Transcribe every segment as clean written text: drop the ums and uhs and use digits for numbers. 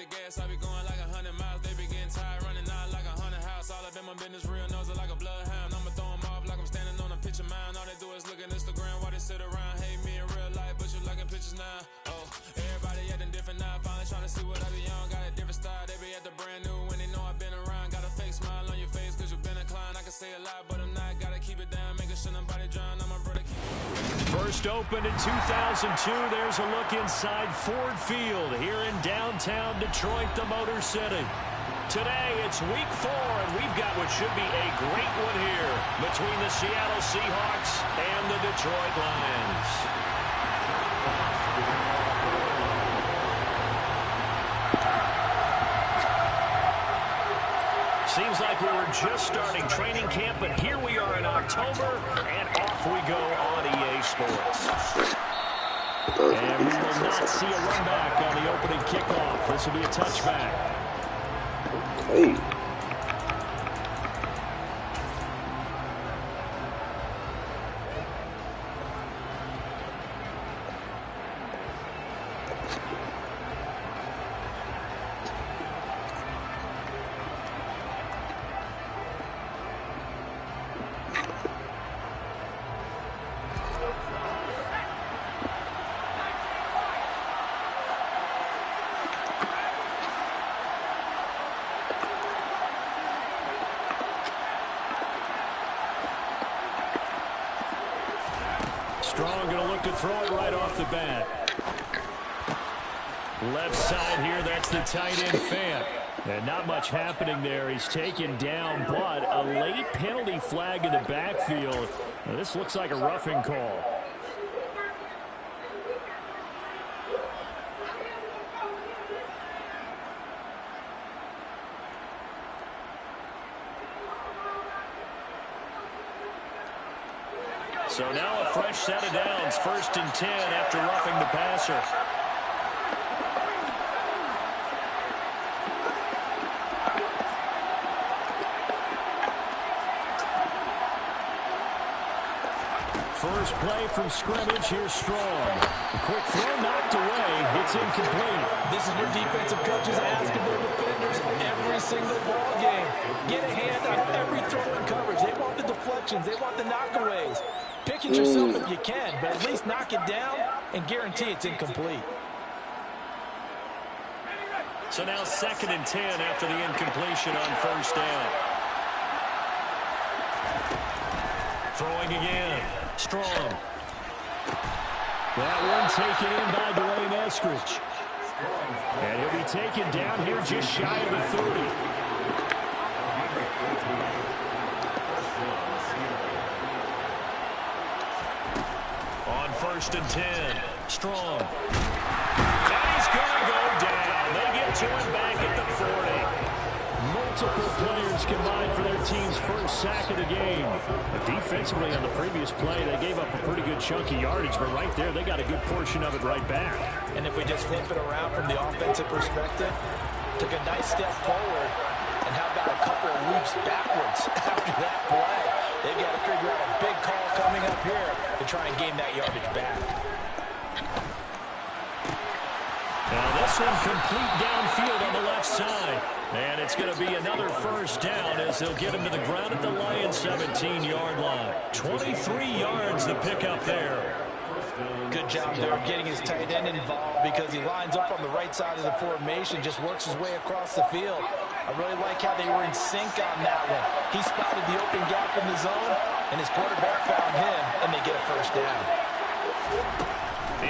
the gas, I be going like 100 miles. They be getting tired, running out like 100 house. All up in my business, real nose like a bloodhound. I'ma throw them off like I'm standing on a picture mound. All they do is look at Instagram while they sit around. Hate me in real life, but you liking pictures now. Oh, everybody acting different now. Finally trying to see what I be on. Got a different style, they be at the brand new when they know I've been around. Got a fake smile on your face cause you been inclined. I can say a lot, but I'm not. Gotta keep it down, making sure nobody drown. I'm a brother. First opened in 2002. There's a look inside Ford Field here in downtown Detroit, the Motor City. Today, it's week 4, and we've got what should be a great one here between the Seattle Seahawks and the Detroit Lions. Seems like we were just starting training camp, but here we are in October, and off we go on EA Sports. And we will not see a run back on the opening kickoff. This will be a touchback. Hey. Strong going to look to throw it right off the bat. Left side here, that's the tight end Fant. And not much happening there. He's taken down, but a late penalty flag in the backfield. Now, this looks like a roughing call. So now a fresh set of downs, 1st and 10 after roughing the passer. First play from scrimmage, here's Strong. A quick throw knocked away, it's incomplete. This is what defensive coaches ask of their defenders every single ball game. Get a hand on every throw in coverage. They want the deflections, they want the knockaways. Pick it yourself if you can, but at least knock it down and guarantee it's incomplete. So now 2nd and 10 after the incompletion on 1st down. Throwing again. Strong. That one taken in by Dwayne Eskridge. And he'll be taken down here just shy of the 30. On 1st and 10. Strong. And he's going to go down. They get to him back at the 40. Multiple players combined for their team's first sack of the game. But defensively on the previous play, they gave up a pretty good chunk of yardage, but right there, they got a good portion of it right back. And if we just flip it around from the offensive perspective, took a nice step forward, and how about a couple of leaps backwards after that play? They've got to figure out a big call coming up here to try and gain that yardage back. Now this one complete downfield on the left side. And it's going to be another 1st down as they'll get him to the ground at the Lions' 17-yard line. 23 yards the pickup there. Good job there getting his tight end involved because he lines up on the right side of the formation, just works his way across the field. I really like how they were in sync on that one. He spotted the open gap in the zone, and his quarterback found him, and they get a 1st down.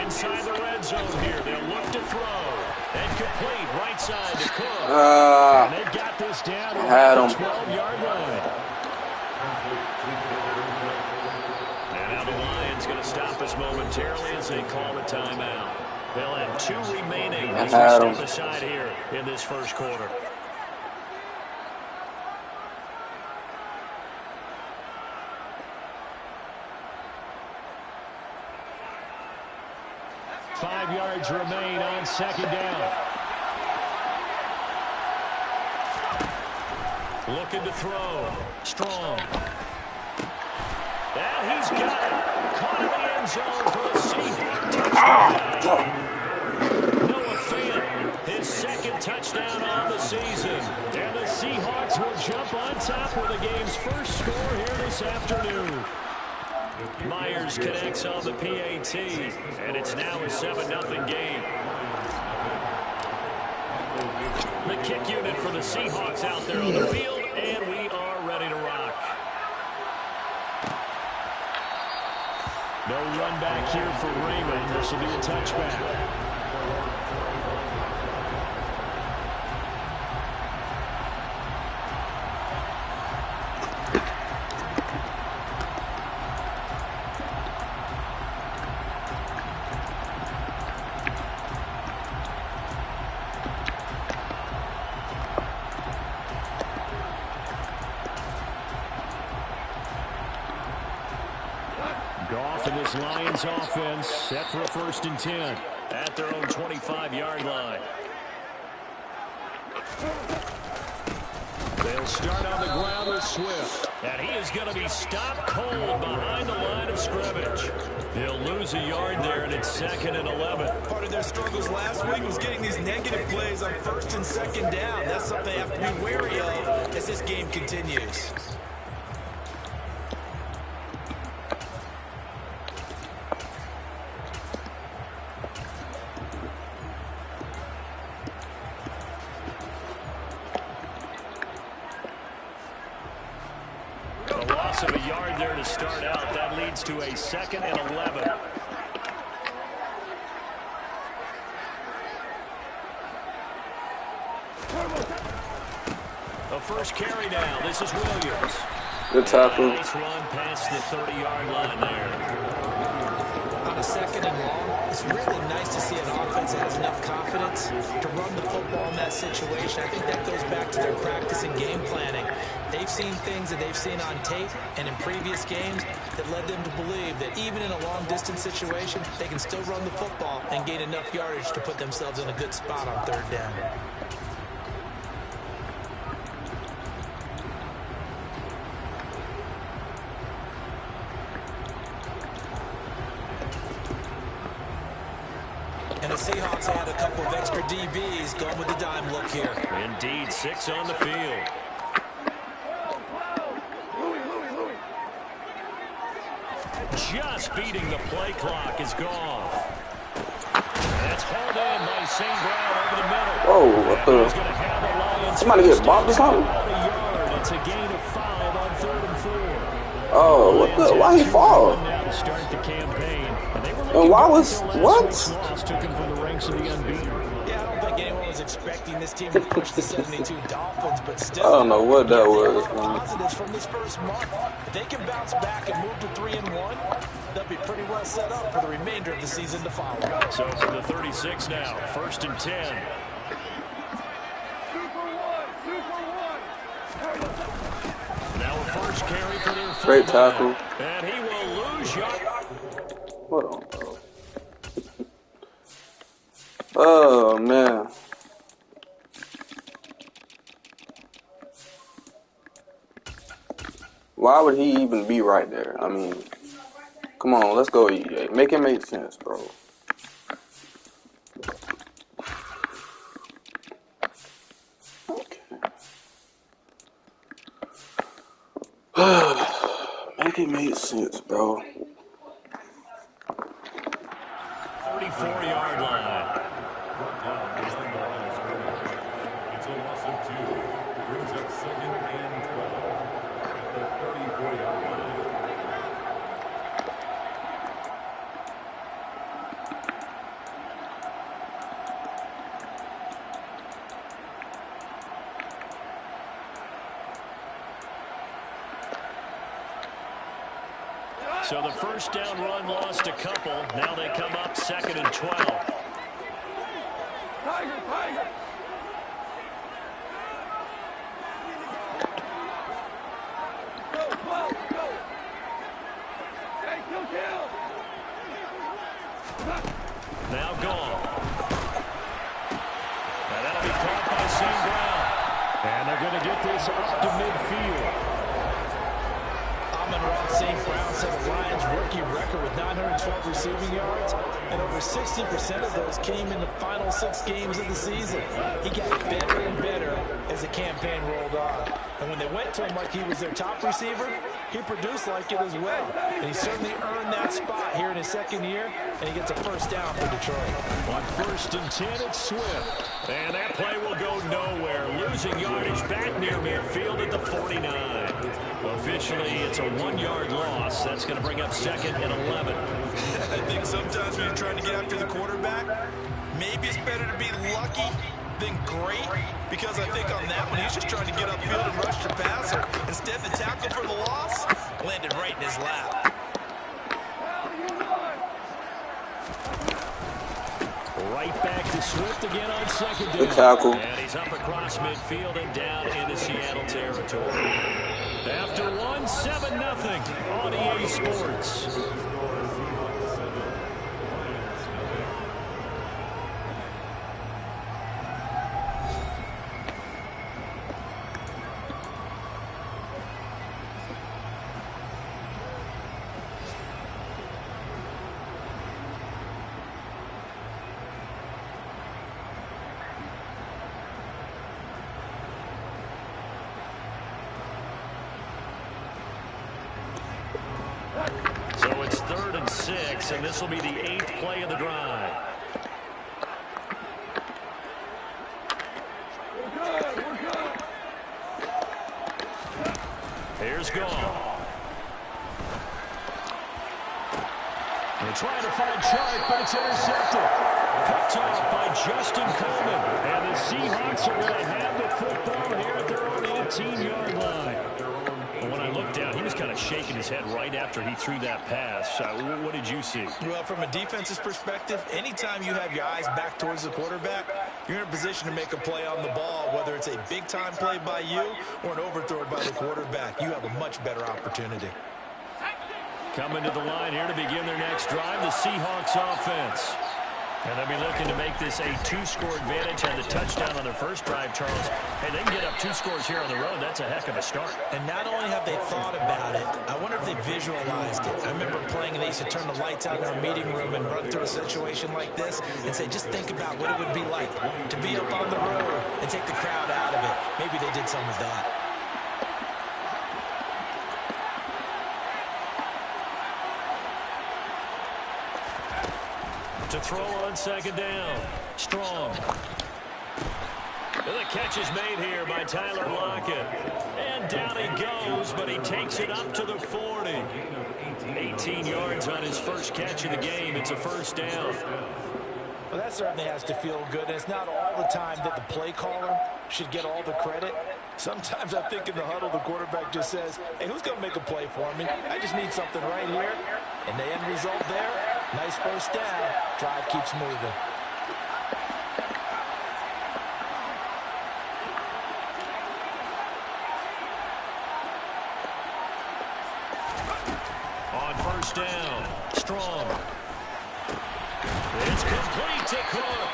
Inside the red zone here, they'll look to throw. And complete right side to Cook. And they've got this down at the 12-yard line. And now the Lions going to stop us momentarily as they call a timeout. They'll have 2 remaining as we step aside here in this 1st quarter. Five yards remain on 2nd down. Looking to throw. Strong. And he's got it. Caught in the end zone for a safety. Touchdown. Noah Fant His second touchdown on the season. And the Seahawks will jump on top with the game's first score here this afternoon. Myers connects on the PAT, and it's now a 7-0 game. The kick unit for the Seahawks out there on the field, and we are ready to rock. No run back here for Raymond. This will be a touchback. Goff and this Lions offense set for a 1st and 10 at their own 25-yard line. They'll start on the ground with Swift. And he is going to be stopped cold behind the line of scrimmage. He'll lose a yard there, and it's 2nd and 11. Part of their struggles last week was getting these negative plays on 1st and 2nd down. That's something they have to be wary of as this game continues. Of a yard there to start out. That leads to a 2nd and 11. A first carry down. This is Williams. Good tackle. Nice run past the 30-yard line there. On a 2nd and long, it's really nice to see an offense that has enough confidence to run the football in that situation. I think that goes back to their practice and game planning. They've seen things that they've seen on tape and in previous games that led them to believe that even in a long-distance situation, they can still run the football and gain enough yardage to put themselves in a good spot on 3rd down. And the Seahawks had a couple of extra DBs going with the dime look here. Indeed, 6 on the field. Just beating the play clock is gone. That's hauled in by St. Brown over the middle. Whoa, what the? Somebody get bombed or something? It's a gain of 5 on 3rd and 4. Oh, what the? Why he fall? Now to start the campaign. And why was what? Took him from the ranks of the unbeaten. Yeah, I don't think anyone was expecting this team to push the 72 Dolphins, but still, I don't know what that was. Positives from this first month. If they can bounce back and move to 3-1, they'll be pretty well set up for the remainder of the season to follow. So for the 36 now, 1st and 10. Now a first carry for their Great tackle. And he will lose yard. Hold on, bro. Oh, man. Why would he even be right there? I mean, come on, let's go, EA. Make it make sense, bro. Okay. Make it make sense, bro. 34-yard line. It's a loss of 2. Brings up 2nd and 12 at the 34-yard line. So the first down run lost a couple. Now they come up 2nd and 12. Tiger, Tiger! Go, go, go! Hey, kill! Now gone. And that'll be caught by St. Brown. And they're going to get this up to midfield. Amon-Ra St. Brown set a Lions rookie record with 912 receiving yards, and over 60% of those came in the final 6 games of the season. He got better and better as the campaign rolled on. And when they went to him like he was their top receiver, he produced like it as well. And he certainly earned that spot here in his second year, and he gets a first down for Detroit. On 1st and 10, it's Swift. And that play will go nowhere. Losing yardage back near midfield at the 49. Officially, it's a 1-yard loss. That's going to bring up 2nd and 11. I think sometimes when you're trying to get after the quarterback, maybe it's better to be lucky than great, because I think on that one, he's just trying to get upfield and rush the passer. Instead, the tackle for the loss landed right in his lap. Right back to Swift again on 2nd down. Good tackle. And he's up across midfield and down into Seattle territory. After 1, 7-0 on EA Sports. So it's 3rd and 6, and this will be the 8th play of the drive. Here's Goff. They're trying to find Chark, but it's intercepted. Picked off by Justin Coleman. And the Seahawks are going to have the football here at their own 18-yard line. When I looked down, he was kind of shaking his head right after he threw that pass. What did you see? Well, from a defense's perspective, anytime you have your eyes back towards the quarterback, you're in a position to make a play on the ball, whether it's a big-time play by you or an overthrow by the quarterback. You have a much better opportunity. Coming to the line here to begin their next drive, the Seahawks offense. And they'll be looking to make this a 2-score advantage. Had the touchdown on their first drive, Charles. Hey, they can get up 2 scores here on the road. That's a heck of a start. And not only have they thought about it, I wonder if they visualized it. I remember playing and they used to turn the lights out in our meeting room and run through a situation like this and say, just think about what it would be like to be up on the road and take the crowd out of it. Maybe they did some of that. To throw on 2nd down. Strong. And the catch is made here by Tyler Lockett. And down he goes, but he takes it up to the 40. 18 yards on his first catch of the game. It's a first down. Well, that certainly has to feel good. And it's not all the time that the play caller should get all the credit. Sometimes I think in the huddle, the quarterback just says, hey, who's going to make a play for me? I just need something right here. And the end result there, nice first down. Drive keeps moving. On 1st down, Strong. It's complete to Cook.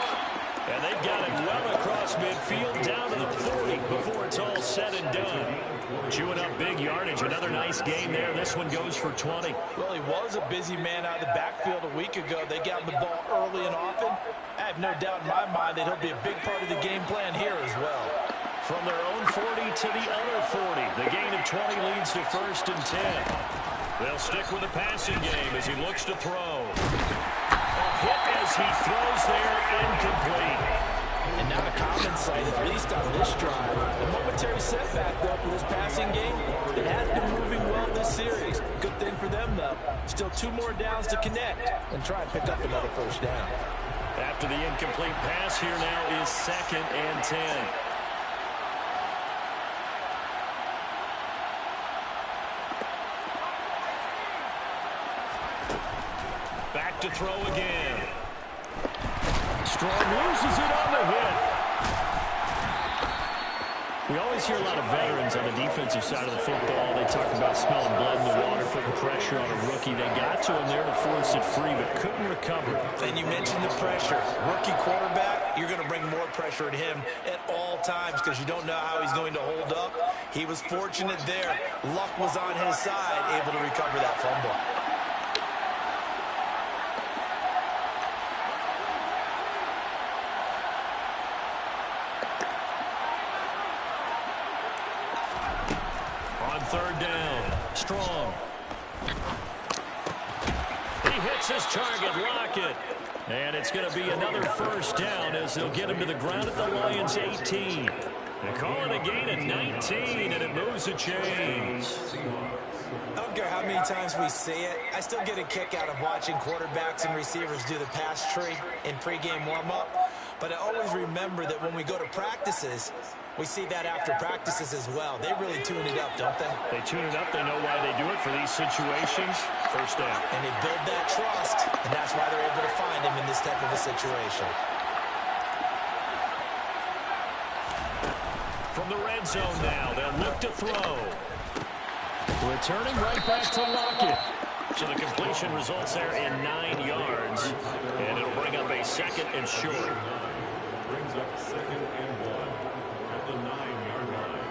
And they've got it well across midfield down to the 40 before it's all said and done. Chewing up big yardage. Another nice game there. This one goes for 20. Well, he was a busy man out of the backfield a week ago. They got him the ball early and often. I have no doubt in my mind that he'll be a big part of the game plan here as well. From their own 40 to the other 40. The gain of 20 leads to 1st and 10. They'll stick with the passing game as he looks to throw. A hit as he throws there, incomplete. And not a common sight, at least on this drive. A momentary setback, though, for this passing game. It has been moving well this series. Good thing for them, though. Still 2 more downs to connect and try and pick up another first down. After the incomplete pass, here now is 2nd and 10. Back to throw again. Strong loses it on the hit. We always hear a lot of veterans on the defensive side of the football. They talk about smelling blood in the water, putting pressure on a rookie. They got to him there to force it free, but couldn't recover. And you mentioned the pressure. Rookie quarterback, you're going to bring more pressure at him at all times because you don't know how he's going to hold up. He was fortunate there. Luck was on his side, able to recover that fumble. Third down. Strong. He hits his target. Lockett. And it's going to be another first down as they'll get him to the ground at the Lions' 18. They call it a gain of 19, and it moves the chains. I don't care how many times we see it. I still get a kick out of watching quarterbacks and receivers do the pass tree in pregame warm-up. But I always remember that when we go to practices, we see that after practices as well. They really tune it up, don't they? They tune it up. They know why they do it for these situations. First down. And they build that trust, and that's why they're able to find him in this type of a situation. From the red zone now, they'll look to throw. Returning right back to Lockett. So the completion results there in 9 yards. And it'll bring up a second and short. Brings up 2nd and 1 at the 9-yard line.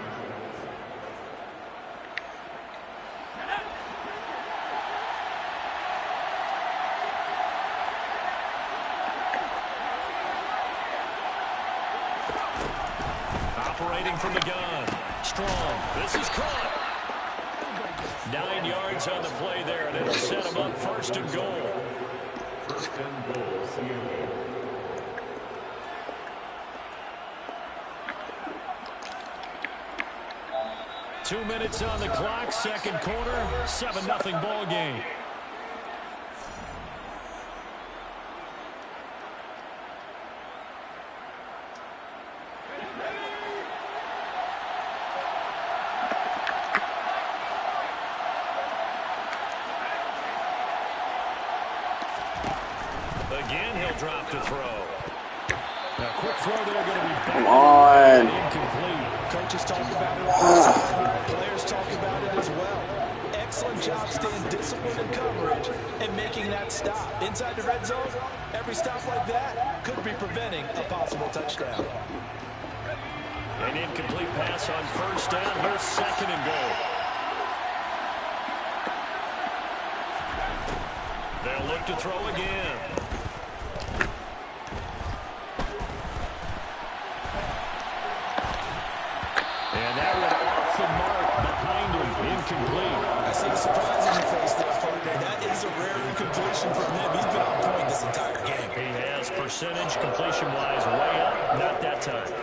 Operating from the gun. Strong. This is caught. 9 yards on the play there, and it'll set them up first and goal. First and goal, Seattle. Two minutes on the clock, second quarter, 7-0 ball game. Again, he'll drop to throw. A quick throw there, going to be come on. Incomplete. Coaches talk about it all the time. Players talk about it as well. Excellent job staying disciplined in coverage and making that stop. Inside the red zone, every stop like that could be preventing a possible touchdown. An incomplete pass on first down. Here's second and goal. They'll look to throw again. And that went off the mark behind him. Incomplete. I see the surprise in your face there, partner. That is a rare incompletion from him. He's been on point this entire game. He has percentage completion-wise way up. Not that time.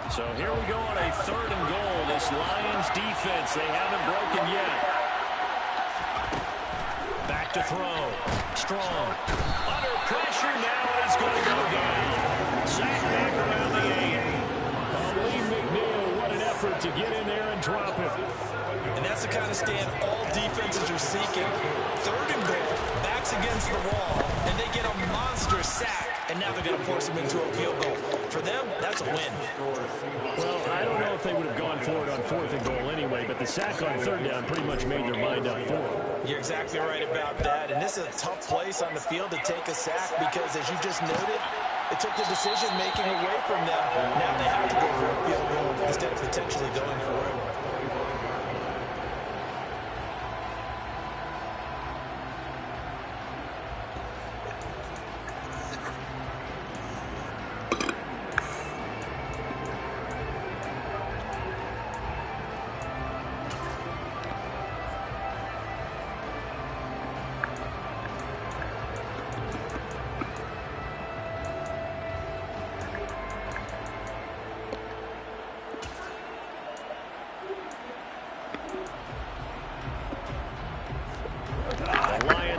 So here we go on a third and goal. This Lions defense, they haven't broken yet. Back to throw. Strong. Under pressure now, and he's going to go down. Sack back around the 8. Lee McNeil, what an effort to get in there and drop it. And that's the kind of stand all defenses are seeking. Third and goal, backs against the wall, and they get a monstrous sack. And now they're going to force him into a field goal. For them, that's a win. Well, I don't know if they would have gone for it on fourth and goal anyway, but the sack on third down pretty much made their mind up for it. You're exactly right about that. And this is a tough place on the field to take a sack because, as you just noted, it took the decision-making away from them. Now they have to go for a field goal instead of potentially going for it.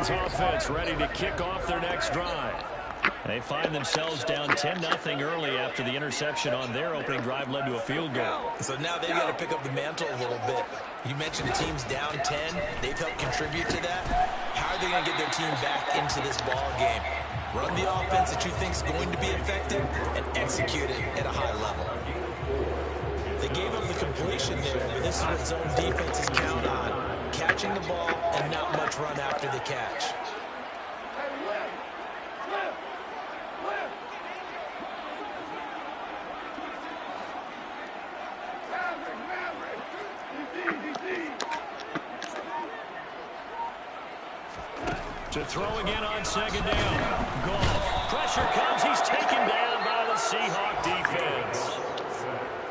Offense ready to kick off their next drive. They find themselves down 10-0 early after the interception on their opening drive led to a field goal. So now they've got to pick up the mantle a little bit. You mentioned the team's down 10. They've helped contribute to that. How are they going to get their team back into this ball game? Run the offense that you think is going to be effective and execute it at a high level. They gave up the completion there, but this is what zone defenses count on. Catching the ball and not much run after the catch. To throw again on second down. Goff. Pressure comes. He's taken down by the Seahawk defense.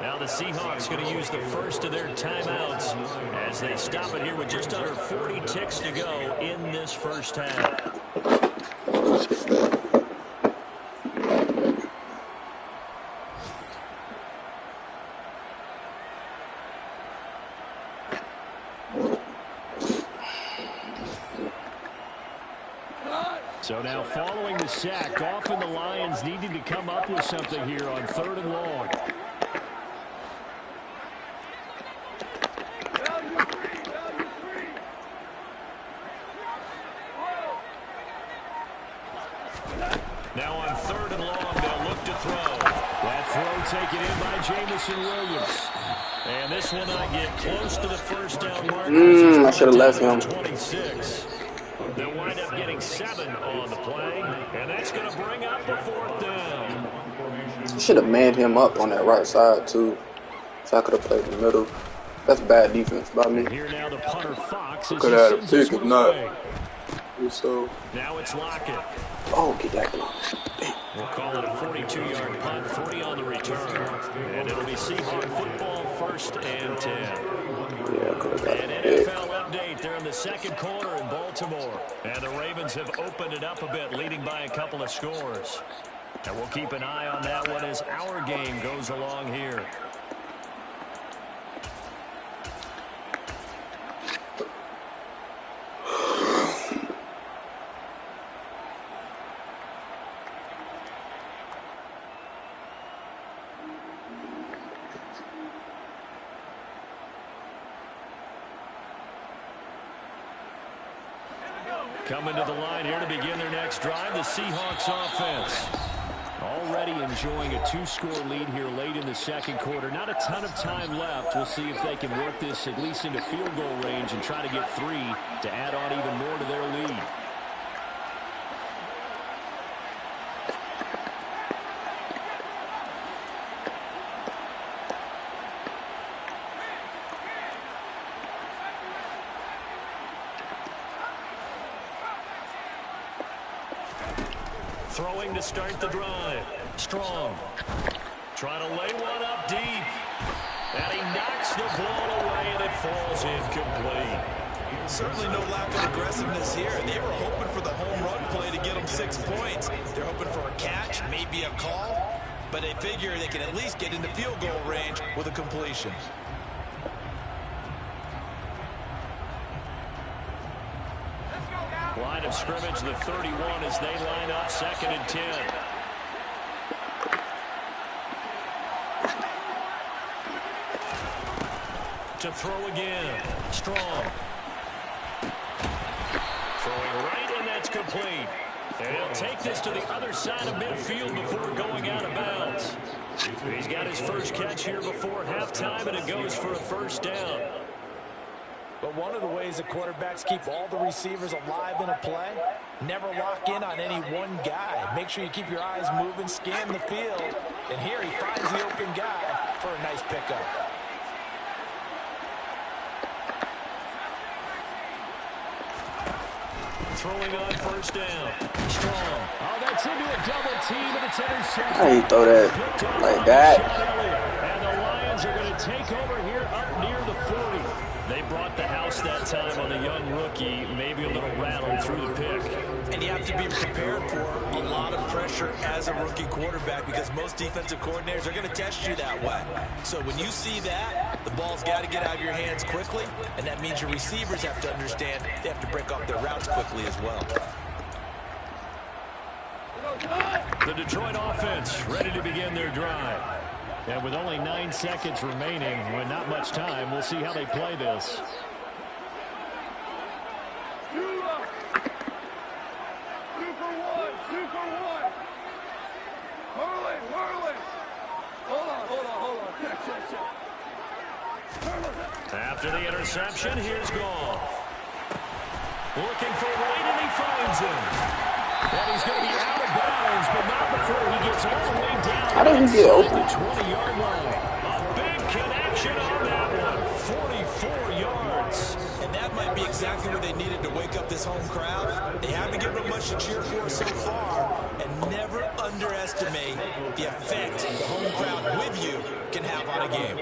Now the Seahawks going to use the first of their timeouts as they stop it here with just under 40 ticks to go in this first half. So now following the sack, Goff and the Lions needing to come up with something here on 3rd and long. Now on 3rd and long, they'll look to throw. That throw taken in by Jamison Williams. And this will not get close to the first down mark. I should have left him. 26. They'll wind up getting 7 on the play, and that's going to bring up the 4th down. Should have manned him up on that right side, too. So I could have played in the middle. That's bad defense by me. Here now the punter Fox. Could have had a pick if not. So. Now it's Lockett. Oh, get that one. We'll call it a 42-yard punt, 40 on the return. And it'll be Seahawk football, 1st and 10. Yeah, I could have got An a pick. NFL update. They're in the second quarter in Baltimore. And the Ravens have opened it up a bit, leading by a couple of scores. And we'll keep an eye on that one as our game goes along here. Coming to the line here to begin their next drive, the Seahawks offense. Already enjoying a 2-score lead here late in the second quarter. Not a ton of time left. We'll see if they can work this at least into field goal range and try to get 3 to add on even more to their lead. Throwing to start the drive. Strong. Trying to lay one up deep. And he knocks the ball away, and it falls incomplete. Certainly no lack of aggressiveness here. They were hoping for the home run play to get them 6 points. They're hoping for a catch, maybe a call. But they figure they can at least get into field goal range with a completion. Line of scrimmage, the 31 as they line up 2nd and 10. To throw again. Strong. Throwing right, and that's complete. And he'll take this to the other side of midfield before going out of bounds. He's got his first catch here before halftime, and it goes for a 1st down. But one of the ways that quarterbacks keep all the receivers alive in a play, never lock in on any one guy. Make sure you keep your eyes moving, scan the field. And here he finds the open guy for a nice pickup. Throwing on 1st down. Strong. Oh, that's into a double team, and it's intercepted. How you throw that like that? And the Lions are going to take over here up near the 40. They brought the house that time on the young rookie, maybe a little rattled through the pick. And you have to be prepared for a lot of pressure as a rookie quarterback because most defensive coordinators are going to test you that way. So when you see that, the ball's got to get out of your hands quickly, and that means your receivers have to understand they have to break up their routes quickly as well. The Detroit offense ready to begin their drive. And with only 9 seconds remaining, with not much time, we'll see how they play this. After the interception, here's Goff. Looking for White, and he finds him. And he's going to be out of bounds, but not before he gets all the way down. How did he get open? The 20-yard line. A big connection on that one. 44 yards. And that might be exactly what they needed to wake up this home crowd. They haven't given them much to cheer for so far. And never underestimate the effect the home crowd with you can have on a game.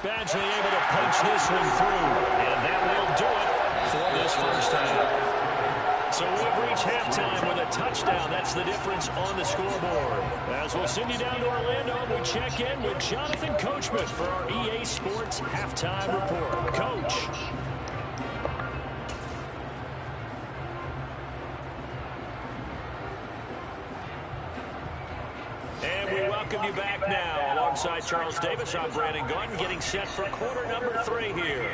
Badgley able to punch this one through. And that will do it for this first half. So we've reached halftime with a touchdown. That's the difference on the scoreboard. As we'll send you down to Orlando, we check in with Jonathan Coachman for our EA Sports Halftime Report. Coach. And we welcome you back now. Alongside Charles Davis, I'm Brandon Gaudin, getting set for quarter number 3 here.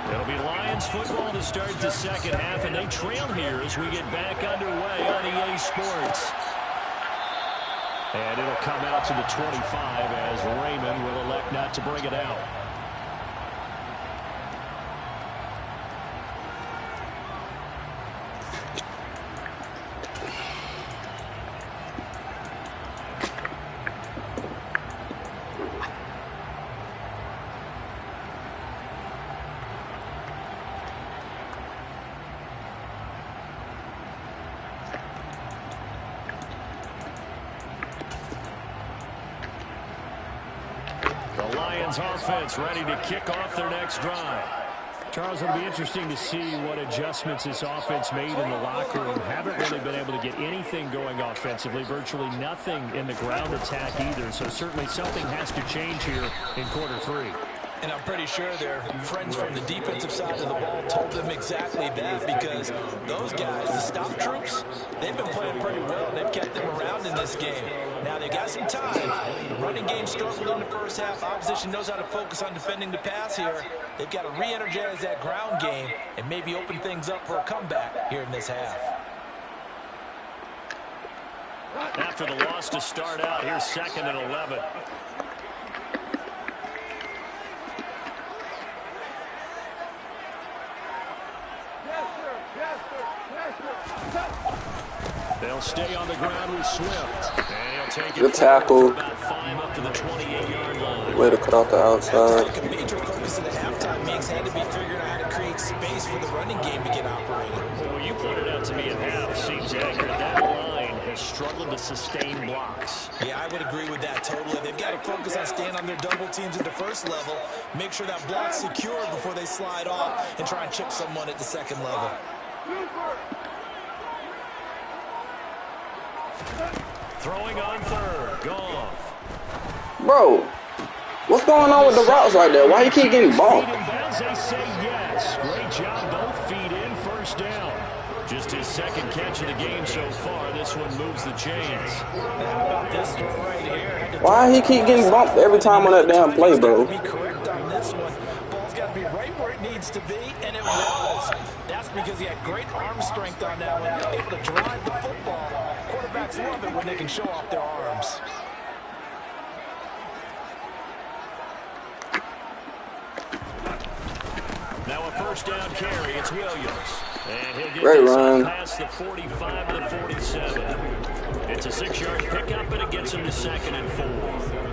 It'll be Lions football to start the second half, and they trail here as we get back underway on EA Sports. And it'll come out to the 25 as Raymond will elect not to bring it out. Offense ready to kick off their next drive. Charles, it'll be interesting to see what adjustments this offense made in the locker room. Haven't really been able to get anything going offensively, virtually nothing in the ground attack either. So certainly something has to change here in quarter 3. And I'm pretty sure their friends from the defensive side of the ball told them exactly that, because those guys, the stop troops, they've been playing pretty well. They've kept them around in this game. Now, they got some time. The running game struggled in the first half. Opposition knows how to focus on defending the pass here. They've got to re-energize that ground game and maybe open things up for a comeback here in this half. After the loss to start out, here's 2nd and 11. They'll stay on the ground with Swift. And he'll take it. Good tackle. About 5 up to the 28-yard line. Way to cut off the outside. A major focus of the halftime meetings had to be figuring out how to create space for the running game to get operating. Well, you pointed out to me at half seems accurate. That line has struggled to sustain blocks. Yeah, I would agree with that totally. They've got to focus on staying on their double teams at the first level, make sure that block's secure before they slide off and try and chip someone at the second level. Throwing on 3rd. Goff. Bro, what's going on with the routes right there? Why you keep getting bumped? Feet in bounds, they say yes. Great job, both feet in, first down. Just his 2nd catch of the game so far. This one moves the chains. How about this one right here? Why he keep getting bumped every time on that damn play, bro? Be correct on this one. Ball's got to be right where it needs to be, and it was. That's because he had great arm strength on that one, able to drive the football. Quarterbacks love it when they can show off their arms. Now a first down carry. It's Williams. And he'll get Great this run. past the 45 to the 47. It's a 6-yard pickup, and it gets him to 2nd and 4.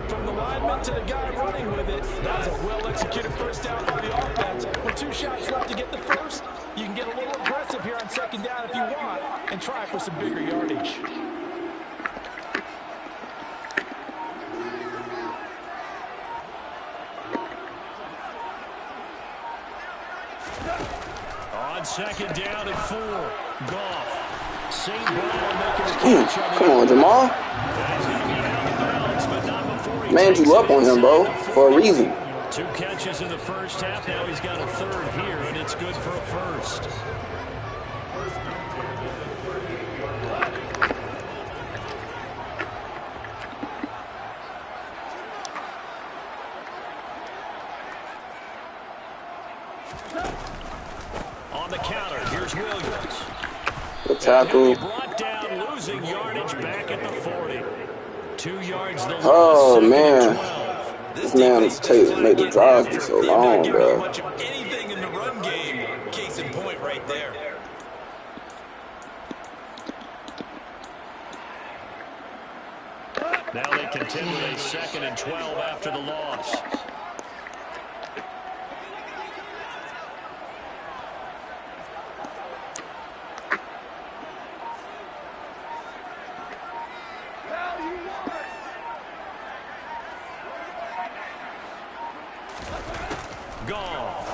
From the lineman to the guy running with it, that was a well-executed first down by the offense. With 2 shots left to get the first, you can get a little aggressive here on 2nd down if you want and try for some bigger yardage. On 2nd down and 4. Goff. St. Brown making the catch. Come on, Jamal. Man you up on him, bro, for a reason. 2 catches in the first half. Now he's got a 3rd here, and it's good for a first. tackle. Brought down, losing yardage back at the 40. 2 yards the Oh, loss, man. 12. This man made the drive be so long, bro. Much of anything in the run game. Case in point right there. Now they contend with a 2nd and 12 after the loss. Goff.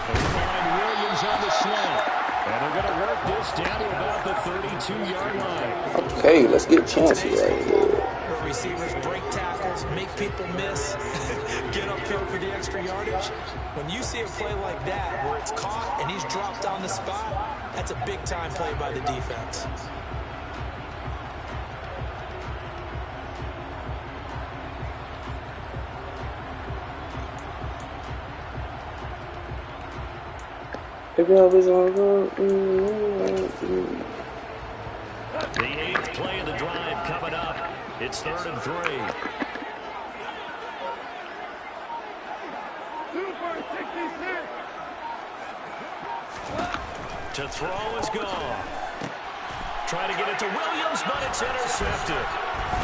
They find Williams on the slant. And they're going to work this down to about the 32-yard line. Okay, let's get chances right here. Where receivers break tackles, make people miss, get upfield for the extra yardage. When you see a play like that where it's caught and he's dropped on the spot, that's a big-time play by the defense. If y'all was on The 8th play of the drive coming up. It's 3rd and 3. To throw is Goff. Trying to get it to Williams, but it's intercepted.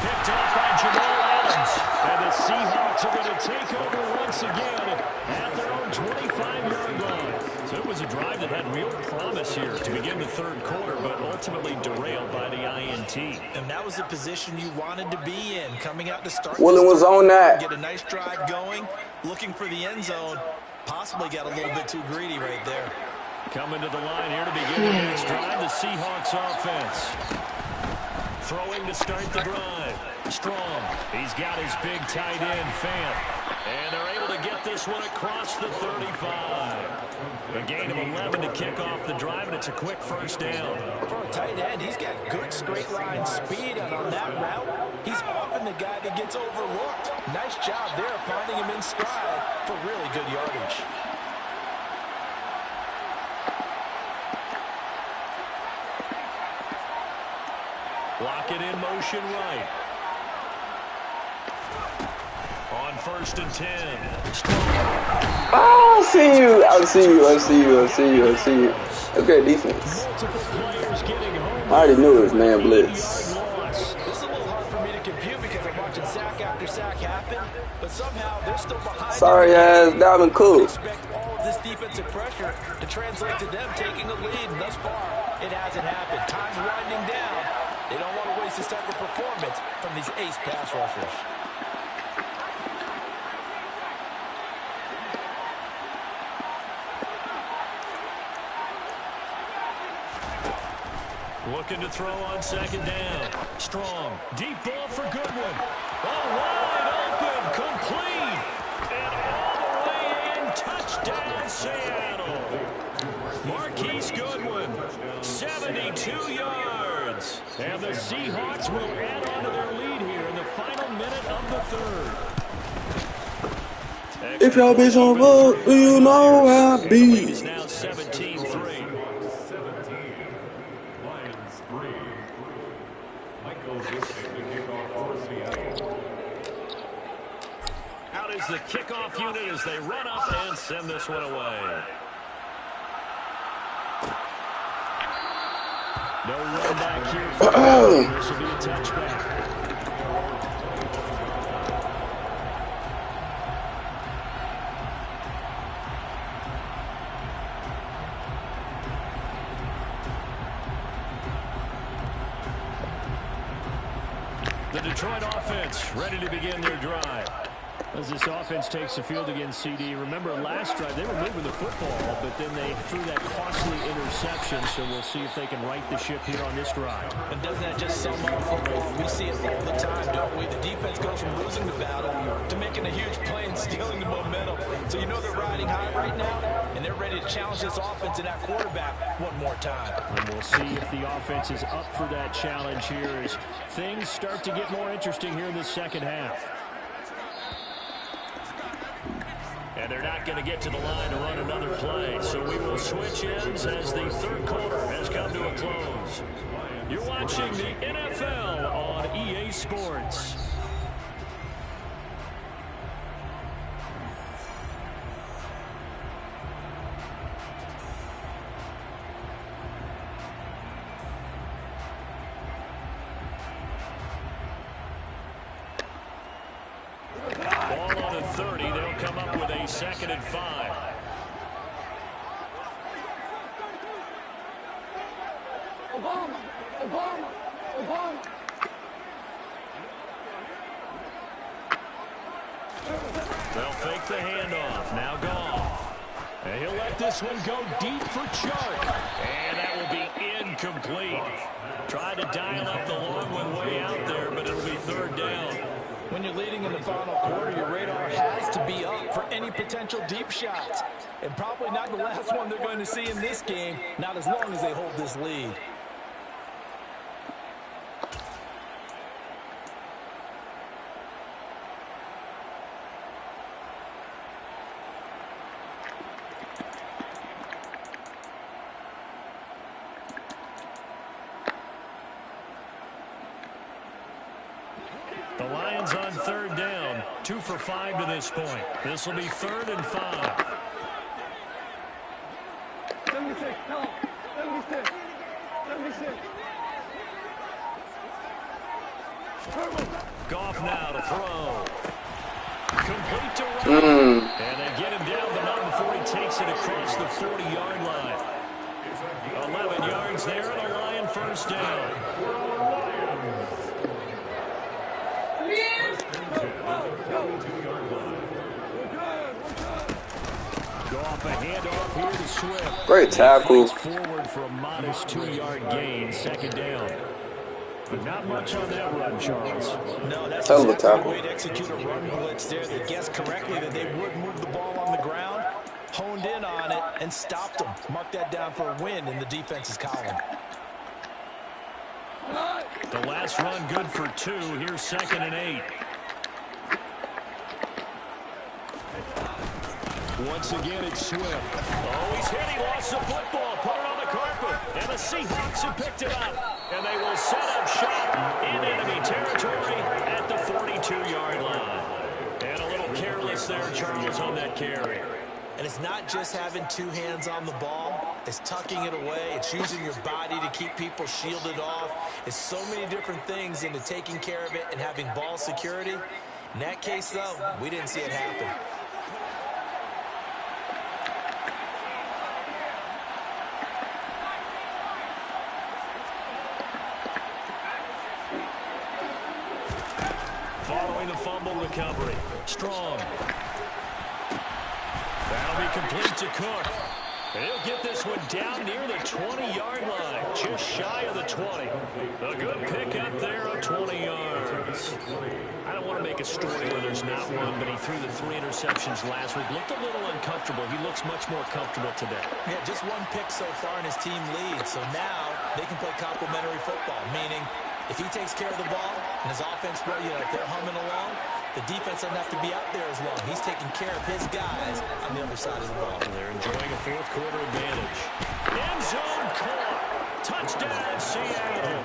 Picked off by Jamal Adams. And the Seahawks are going to take over once again at their own 25-yard line. So it was a drive that had real promise here to begin the 3rd quarter, but ultimately derailed by the INT. And that was the position you wanted to be in, coming out to start. Woolen was on that. Get a nice drive going, looking for the end zone. Possibly got a little bit too greedy right there. Coming to the line here to begin the next drive, the Seahawks offense. Throwing to start the drive. Strong. He's got his big tight end, Fant. And they're able to get this one across the 35. A gain of 11 to kick off the drive, and it's a quick first down. For a tight end, he's got good straight line speed, and on that route, he's often the guy that gets overlooked. Nice job there finding him in stride for really good yardage. Lock it in motion right. On 1st and 10. Strong. Oh, I see you. I see you. I see you. I see you. I see you. That's great defense. Multiple players getting home. I already knew it was man blitz. This is a little hard for me to compute because I'm watching sack after sack happen, but somehow they're still behind. Sorry ass Dalvin Cook. Expect all of this defensive pressure to translate to them taking a lead, and thus far, it hasn't happened. Time's winding down. They don't want to waste this type of performance from these ace pass rushers. Looking to throw on 2nd down. Strong. Deep ball for Goodwin. Oh, wide open. Complete. And all the way in. Touchdown, Seattle. Marquise Goodwin. 72 yards. And the Seahawks will add on to their lead here in the final minute of the 3rd. If y'all bitch on fuck, do you know I be? It's now 17-3. Out is the kickoff unit as they run up and send this one away. No run back here. This will be a touchback. The Detroit offense ready to begin their drive. As this offense takes the field against CD, remember last drive they were moving the football, but then they threw that costly interception, so we'll see if they can right the ship here on this drive. And doesn't that just sum up football? We see it all the time, don't we? The defense goes from losing the battle to making a huge play and stealing the momentum. So you know they're riding high right now, and they're ready to challenge this offense and that quarterback one more time. And we'll see if the offense is up for that challenge here as things start to get more interesting here in the second half. And they're not going to get to the line to run another play. So we will switch ends as the third quarter has come to a close. You're watching the NFL on EA Sports. Ball on a 30. They'll come up with a 2nd and 5. They'll fake the handoff. Now Goff. And he'll let this one go deep for Chark. And that will be incomplete. Tried to dial up the long one way out there, but it'll be 3rd down. When you're leading in the final quarter, your radar has to be up for any potential deep shots. And probably not the last one they're going to see in this game, not as long as they hold this lead. The Lions on 3rd down, 2 for 5 to this point. This will be 3rd and 5. 76, no, 76, 76. Goff now to throw. Complete to Ryan. And they get him down, but not before he takes it across the 40-yard line. 11 yards there and a Lion 1st down. Goff a handoff here to Swift. Great tackle. Forward for a modest 2-yard gain, 2nd down. But not much on that run, Charles. No, that's Hell of a exactly the tackle. way to execute a run blitz there. They guessed correctly that they would move the ball on the ground, honed in on it, and stopped them. Mark that down for a win in the defense's column. The last run good for 2. Here's 2nd and 8. Once again, it's Swift. Oh, he's hit. He lost the football. Put it on the carpet. And the Seahawks have picked it up. And they will set up shop in enemy territory at the 42-yard line. And a little careless there, Charles, on that carry. And it's not just having 2 hands on the ball. It's tucking it away. It's using your body to keep people shielded off. It's so many different things into taking care of it and having ball security. In that case, though, we didn't see it happen. Following the fumble recovery. Strong. That'll be complete to Cook. And he'll get this one down near the 20-yard line, just shy of the 20. A good pickup there of 20 yards. I don't want to make a story where there's not one, but he threw the 3 interceptions last week. Looked a little uncomfortable. He looks much more comfortable today. Yeah, just 1 pick so far and his team leads. So now they can play complementary football, meaning if he takes care of the ball and his offense, if they're humming along, the defense doesn't have to be out there as long. He's taking care of his guys on the other side of the ball. They're enjoying a 4th quarter advantage. End zone caught. Touchdown, Seattle.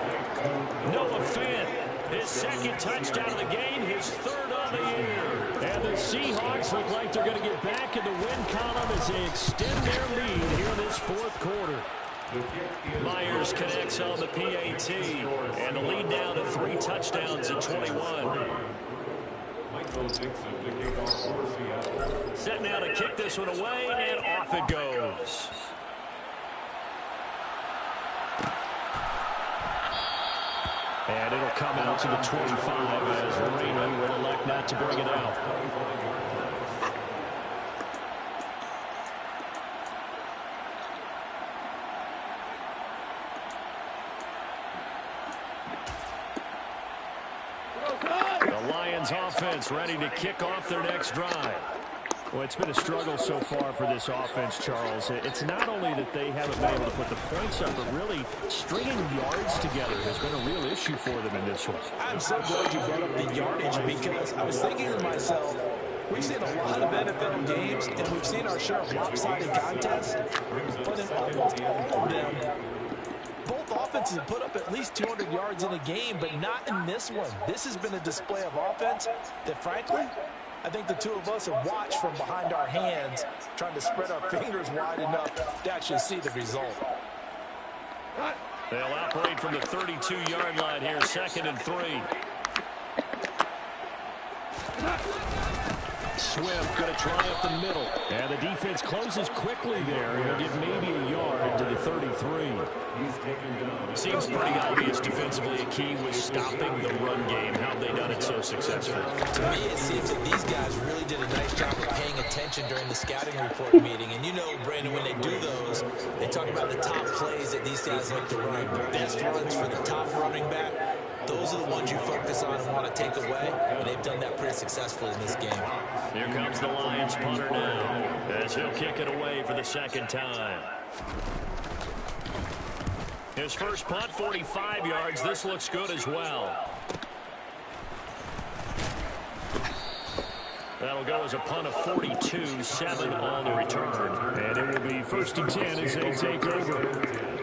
Noah Fant, his 2nd touchdown of the game, his 3rd on the year. And the Seahawks look like they're going to get back in the win column as they extend their lead here in this 4th quarter. Myers connects on the PAT, and the lead down to 3 touchdowns at 21. Set now to kick this one away, and off it goes. And it'll come out to the 25 as Raymond will elect not to bring it out. The Lions offense ready to kick off their next drive. Well, it's been a struggle so far for this offense, Charles. It's not only that they haven't been able to put the points up, but really stringing yards together has been a real issue for them in this one. I'm so glad you brought up the yardage because I was thinking to myself, We've seen a lot of NFL games, and we've seen our share of lopsided contests, but in almost all of them, both offenses have put up at least 200 yards in a game, but not in this one. This has been a display of offense that, frankly, I think the two of us have watched from behind our hands, trying to spread our fingers wide enough to actually see the result. They'll operate from the 32-yard line here, 2nd and 3. Swift going to try up the middle. And the defense closes quickly there. He'll get maybe a yard to the 33. Seems pretty obvious defensively a key was stopping the run game. How have they done it so successfully? To me, it seems that these guys really did a nice job of paying attention during the scouting report meeting. And you know, Brandon, when they do those, they talk about the top plays that these guys like to run. The best runs for the top running back. Those are the ones you focus on and want to take away, and they've done that pretty successfully in this game. Here comes the Lions punter now, as he'll kick it away for the 2nd time. His first punt, 45 yards. This looks good as well. That'll go as a punt of 42, 7 on the return. And it will be 1st and 10 as they take over.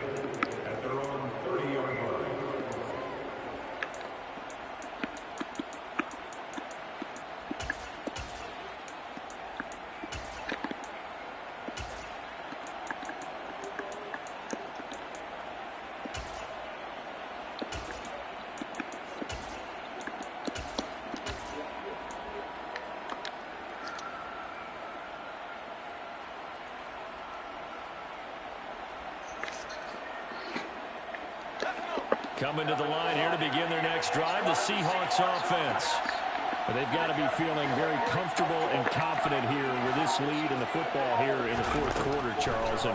Coming to the line here to begin their next drive, the Seahawks offense. But they've got to be feeling very comfortable and confident here with this lead in the football here in the 4th quarter, Charles. And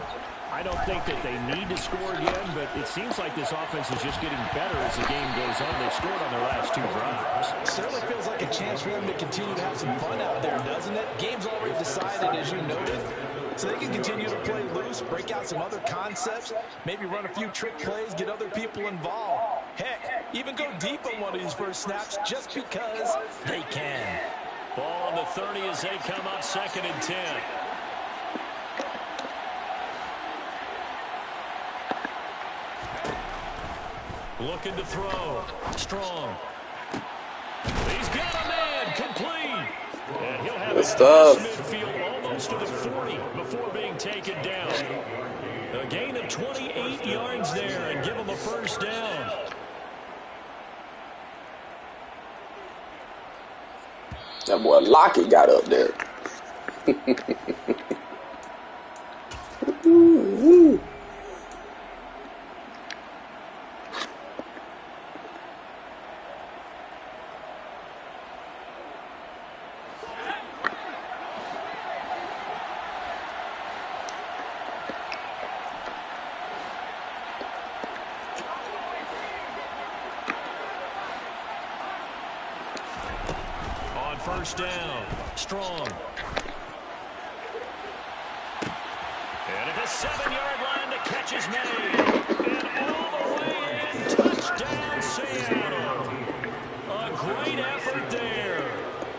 I don't think that they need to score again, but it seems like this offense is just getting better as the game goes on. They've scored on their last 2 drives. Certainly feels like a chance for them to continue to have some fun out there, doesn't it? Game's already decided, as you noted. So they can continue to play loose, break out some other concepts, maybe run a few trick plays, get other people involved. Heck, even go deep on one of these first snaps just because they can. Ball on the 30 as they come up 2nd and 10. Looking to throw. Strong. He's got a man complete. And he'll have it midfield almost to the 40 before being taken down. A gain of 28 yards there and give him a 1st down. That boy Lockett got up there. First down. Strong. And at the 7-yard line, the catch is made. And all the way in. Touchdown, Seattle. A great effort there.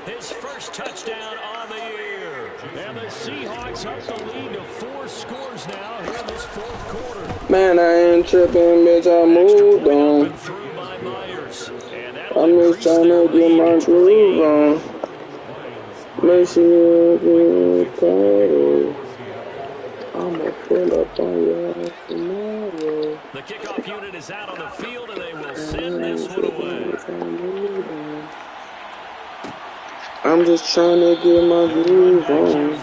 His first touchdown on the year. And the Seahawks up the lead to 4 scores now here in this 4th quarter. Man, I ain't tripping, bitch. I moved on. Through by Myers. I'm just trying to get my groove on. Make sure you're good. I'ma pull up on you tomorrow. The kickoff unit is out on the field, and they will send this one away. I'm just trying to get my groove on.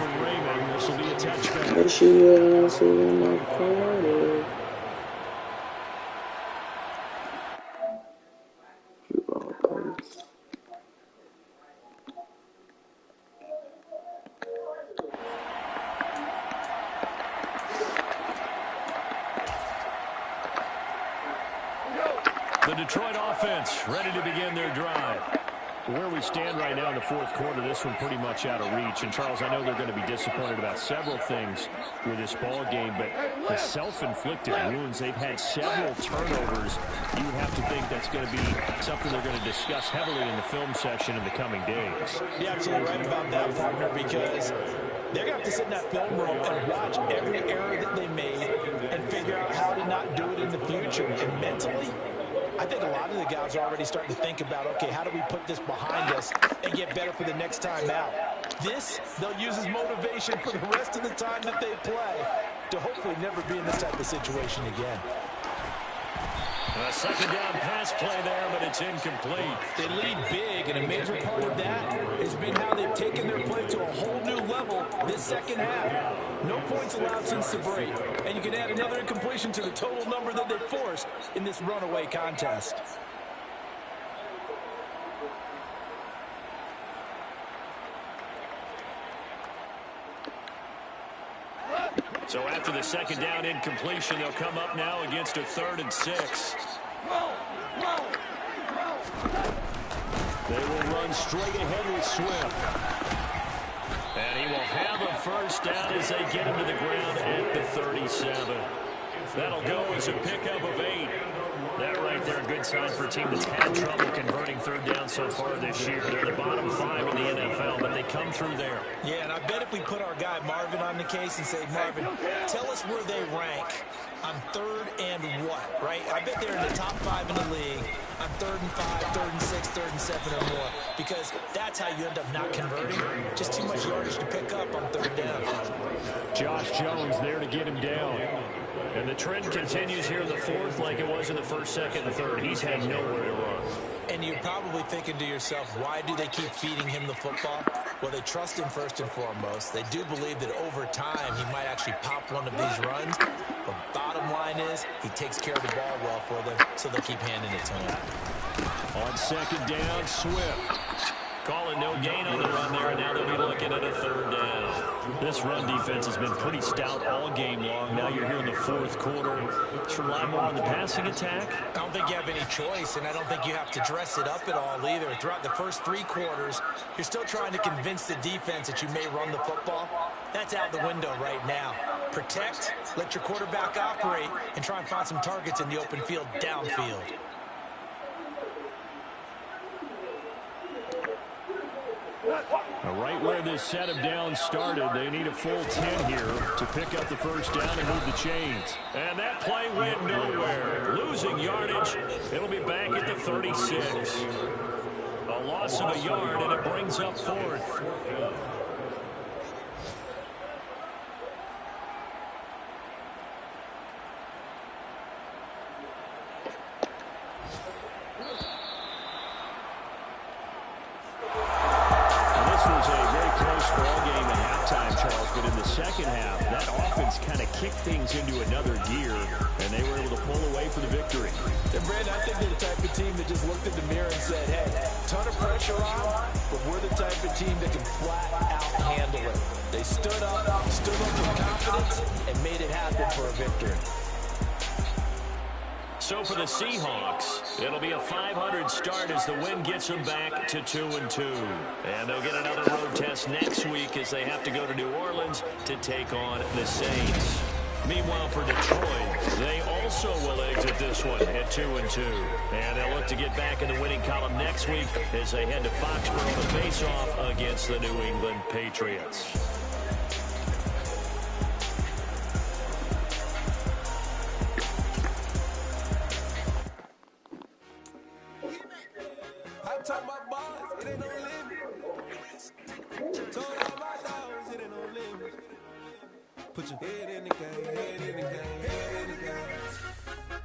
Make sure you're answering my party. The Detroit offense ready to begin their drive. Where we stand right now in the fourth quarter, this one pretty much out of reach. And, Charles, I know they're going to be disappointed about several things with this ball game, but the self-inflicted wounds, they've had several turnovers. You would have to think that's going to be something they're going to discuss heavily in the film session in the coming days. You're absolutely right about that, partner, because they're going to have to sit in that film room and watch every error that they made and figure out how to not do it in the future. And mentally, I think a lot of the guys are already starting to think about, okay, how do we put this behind us and get better for the next time out? This, they'll use as motivation for the rest of the time that they play to hopefully never be in this type of situation again. A second down pass play there, but it's incomplete. They lead big, and a major part of that has been how they've taken their play to a whole new level this second half. No points allowed since the break, and you can add another incompletion to the total number that they forced in this runaway contest. So after the second down incompletion, they'll come up now against a 3rd and 6. They will run straight ahead with Swift. And he will have a first down as they get him to the ground at the 37. That'll go as a pickup of 8. That right there, a good sign for a team that's had trouble converting third down so far this year. They're the bottom 5 in the NFL, but they come through there. Yeah, and I bet if we put our guy Marvin on the case and say, Marvin, tell us where they rank on 3rd and what, right? I bet they're in the top 5 in the league on 3rd and 5, 3rd and 6, 3rd and 7 or more, because that's how you end up not converting. Just too much yardage to pick up on 3rd down. Josh Jones there to get him down. And the trend continues here in the 4th like it was in the 1st, 2nd, and 3rd. He's had nowhere to run. And you're probably thinking to yourself, why do they keep feeding him the football? Well, they trust him first and foremost. They do believe that over time he might actually pop one of these runs. But bottom line is he takes care of the ball well for them, so they'll keep handing it to him. On second down, Swift. Calling no gain on the run there, and now they'll be looking at a 3rd down. This run defense has been pretty stout all game long. Now you're here in the 4th quarter. Let's rely more on the passing attack. I don't think you have any choice, and I don't think you have to dress it up at all either. Throughout the first 3 quarters, you're still trying to convince the defense that you may run the football. That's out the window right now. Protect, let your quarterback operate, and try and find some targets in the open field downfield. Right where this set of downs started, they need a full 10 here to pick up the first down and move the chains. And that play went nowhere. Losing yardage. It'll be back at the 36. A loss of a yard, and it brings up 4th. Kick things into another gear, and they were able to pull away for the victory. And Brandon, I think they're the type of team that just looked in the mirror and said, hey, ton of pressure on, but we're the type of team that can flat out handle it. They stood up with confidence, and made it happen for a victory. So for the Seahawks, it'll be a 500 start as the win gets them back to 2-2. And they'll get another road test next week as they have to go to New Orleans to take on the Saints. Meanwhile, for Detroit, they also will exit this one at 2-2. And they'll look to get back in the winning column next week as they head to Foxborough to face off against the New England Patriots. Put your head in the game, head in the game, head in the game.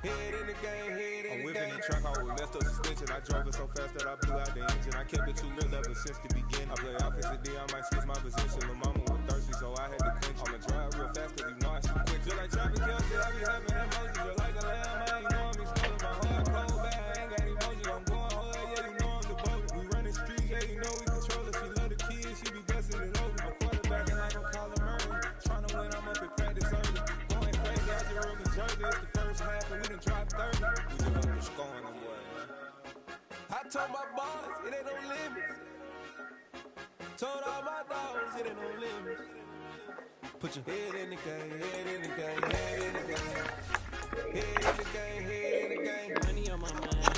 Head in the game, head in the game. I'm whipping the track out with messed up suspension. I drove it so fast that I blew out the engine. I kept it too lit ever since the beginning. I play offensive D, I might switch my position. My mama was thirsty, so I had to quench. I'ma drive real fast, cause you know I shoot quick. Just like traffic Kelsey, I be having emotions. Just like a lamb, I ain't know I'm exposed. My heart cold bad, I ain't got emotions. I'm going hard, yeah, you know I'm the boat. We running streets, yeah, you know we control it. She love the kids, she be busting it over. I'm quarterbacking like I'm Colin Murray. Trying to win, I'm up at practice early. Going crazy out your room in Jersey. It's the first half, and we done dropped 30. We just up scoring them, boy, man. I told my boys, it ain't no limits. Told all my dogs, it ain't no limits. Put your head in the game, head in the game, head in the game. Head in the game, head in the game. Money on my mind.